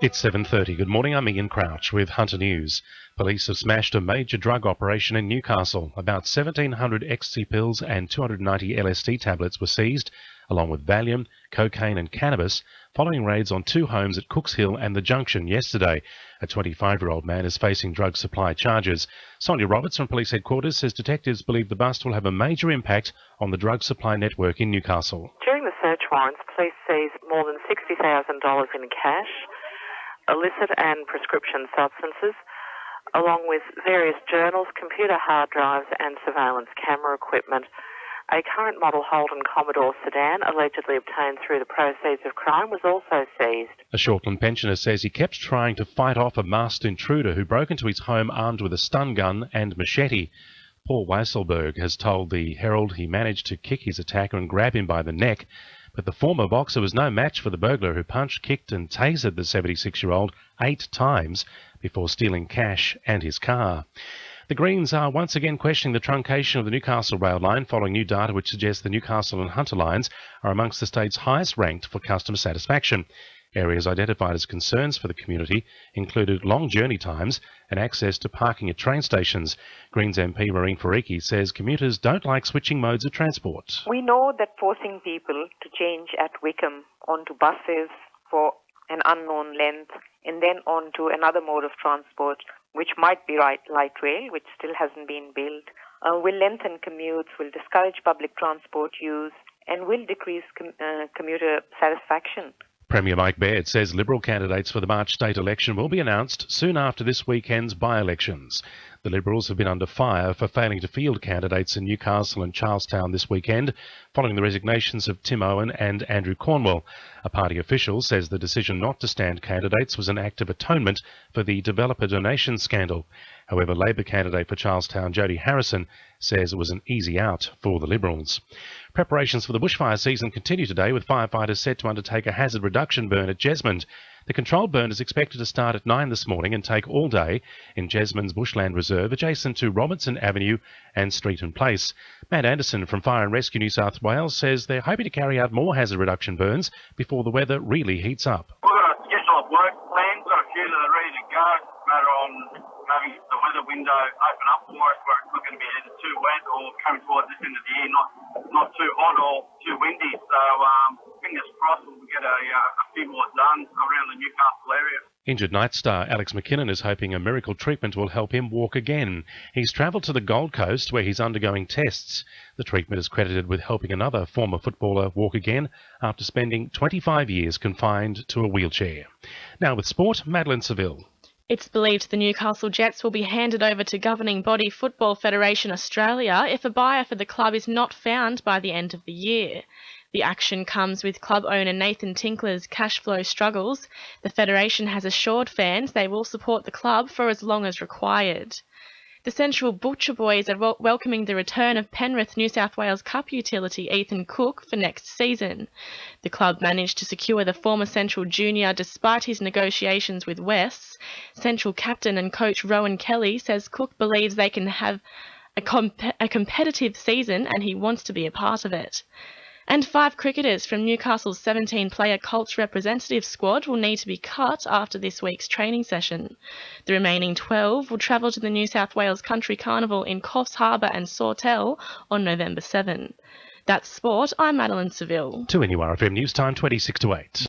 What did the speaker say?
It's 7:30. Good morning, I'm Ian Crouch with Hunter News. Police have smashed a major drug operation in Newcastle. About 1,700 ecstasy pills and 290 LSD tablets were seized, along with Valium, cocaine and cannabis, following raids on two homes at Cooks Hill and the Junction yesterday. A 25-year-old man is facing drug supply charges. Sonia Roberts from Police Headquarters says detectives believe the bust will have a major impact on the drug supply network in Newcastle. During the search warrants, police seized more than $60,000 in cash, illicit and prescription substances, along with various journals, computer hard drives and surveillance camera equipment. A current model Holden Commodore sedan, allegedly obtained through the proceeds of crime, was also seized. A Shortland pensioner says he kept trying to fight off a masked intruder who broke into his home armed with a stun gun and machete. Paul Weisselberg has told the Herald he managed to kick his attacker and grab him by the neck, but the former boxer was no match for the burglar who punched, kicked and tasered the 76-year-old 8 times before stealing cash and his car. The Greens are once again questioning the truncation of the Newcastle rail line following new data which suggests the Newcastle and Hunter lines are amongst the state's highest ranked for customer satisfaction. Areas identified as concerns for the community included long journey times and access to parking at train stations. Greens MP Maureen Fariki says commuters don't like switching modes of transport. We know that forcing people to change at Wickham onto buses for an unknown length and then onto another mode of transport, which might be light rail, which still hasn't been built, will lengthen commutes, will discourage public transport use and will decrease commuter satisfaction. Premier Mike Baird says Liberal candidates for the March state election will be announced soon after this weekend's by-elections. The Liberals have been under fire for failing to field candidates in Newcastle and Charlestown this weekend, following the resignations of Tim Owen and Andrew Cornwell. A party official says the decision not to stand candidates was an act of atonement for the developer donation scandal. However, Labor candidate for Charlestown, Jody Harrison, says it was an easy out for the Liberals. Preparations for the bushfire season continue today, with firefighters set to undertake a hazard reduction burn at Jesmond. The controlled burn is expected to start at 9 this morning and take all day in Jesmond's Bushland Reserve, adjacent to Robinson Avenue and Streeton Place. Matt Anderson from Fire and Rescue New South Wales says they're hoping to carry out more hazard reduction burns before the weather really heats up. We've got a schedule of work planned, got a few that are ready to go. It's a matter on having the weather window open up for us where it's not going to be either too wet or coming towards this end of the year, not too hot or too windy. So fingers crossed we'll get a few more done around the Newcastle area. Injured night star Alex McKinnon is hoping a miracle treatment will help him walk again. He's travelled to the Gold Coast where he's undergoing tests. The treatment is credited with helping another former footballer walk again after spending 25 years confined to a wheelchair. Now with sport, Madeline Seville. It's believed the Newcastle Jets will be handed over to governing body Football Federation Australia if a buyer for the club is not found by the end of the year. The action comes with club owner Nathan Tinkler's cash flow struggles. The Federation has assured fans they will support the club for as long as required. The Central Butcher Boys are welcoming the return of Penrith New South Wales Cup utility Ethan Cook for next season. The club managed to secure the former Central junior despite his negotiations with Wests. Central captain and coach Rowan Kelly says Cook believes they can have a competitive season and he wants to be a part of it. And 5 cricketers from Newcastle's 17-player Colts representative squad will need to be cut after this week's training session. The remaining 12 will travel to the New South Wales Country Carnival in Coffs Harbour and Sawtell on November 7. That's sport. I'm Madeline Seville. To NURFM News Time 26 to 8.